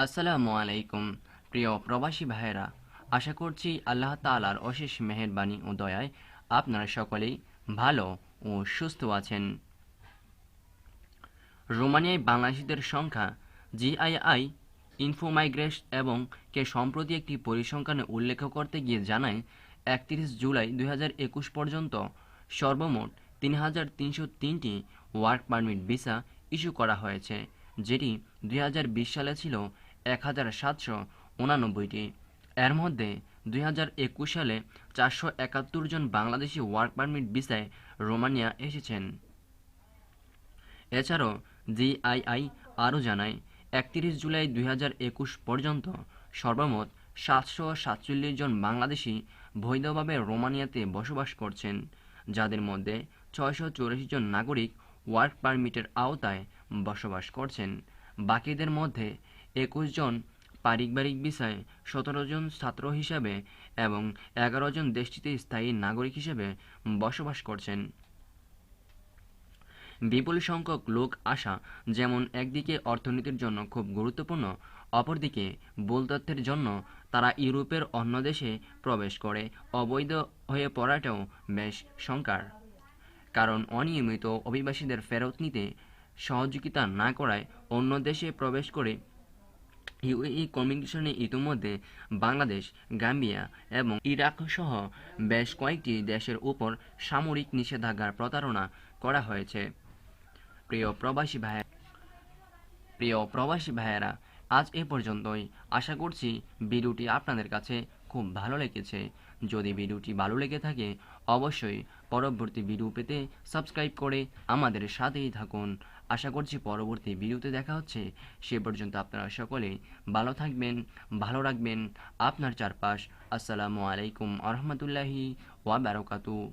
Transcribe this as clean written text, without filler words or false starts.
আসসালামু আলাইকুম। প্রিয় প্রবাসী ভাইয়েরা, আশা করছি আল্লাহ তাআলার অশেষ মেহেরবানি ও দয়ায় আপনারা সকলেই ভালো ও সুস্থ আছেন। রোমানিয়ায় বাংলাদেশিদের সংখ্যা জিআইআই ইনফোমাইগ্রেস এবং কে সম্প্রতি একটি পরিসংখ্যানে উল্লেখ করতে গিয়ে জানায় ৩১ জুলাই ২০২১ পর্যন্ত সর্বমোট ৩,৩০৩টি ওয়ার্ক পারমিট ভিসা ইস্যু করা হয়েছে, যেটি ২০২০ সালে ছিল ১,৭৮৯টি। এর মধ্যে ২০২১ সালে ৪৭১ জন বাংলাদেশি ওয়ার্ক পারমিট ভিসায় রোমানিয়া এসেছেন। এছাড়াও জিআইআই আরও জানায় ৩১ জুলাই ২০২১ পর্যন্ত সর্বমোট ৭৪৭ জন বাংলাদেশি বৈধভাবে রোমানিয়াতে বসবাস করছেন, যাদের মধ্যে ৬৮৪ জন নাগরিক ওয়ার্ক পারমিটের আওতায় বসবাস করছেন। বাকিদের মধ্যে ২১ জন পারিবারিক ভিসায়, ১৭ জন ছাত্র হিসাবে এবং ১১ জন দেশটিতে স্থায়ী নাগরিক হিসেবে বসবাস করছেন। বিপুল সংখ্যক লোক আসা যেমন একদিকে অর্থনীতির জন্য খুব গুরুত্বপূর্ণ, অপরদিকে ভুল তথ্যের জন্য তারা ইউরোপের অন্য দেশে প্রবেশ করে অবৈধ হয়ে পড়াটাও বেশ শঙ্কার। কারণ অনিয়মিত অভিবাসীদের ফেরত নিতে সহযোগিতা না করায় অন্য দেশে প্রবেশ করে ইউএই কমিশনে ইতিমধ্যে বাংলাদেশ, গাম্বিয়া এবং ইরাক সহ বেশ কয়েকটি দেশের উপর সামরিক নিষেধাজ্ঞার প্রতারণা করা হয়েছে। প্রিয় প্রবাসী ভাইয়েরা, আজ এ পর্যন্তই। আশা করছি ভিডিওটি আপনাদের কাছে খুব ভালো লেগেছে। যদি ভিডিওটি ভালো লেগে থাকে অবশ্যই পরবর্তী ভিডিও পেতে সাবস্ক্রাইব করে আমাদের সাথেই থাকুন। আশা করছি পরবর্তী ভিডিওতে দেখা হচ্ছে। সে পর্যন্ত আপনারা সকলে ভালো থাকবেন, ভালো রাখবেন আপনার চারপাশ। আসসালামু আলাইকুম আ রহমতুল্লাহি ওয়া বারাকাতুহু।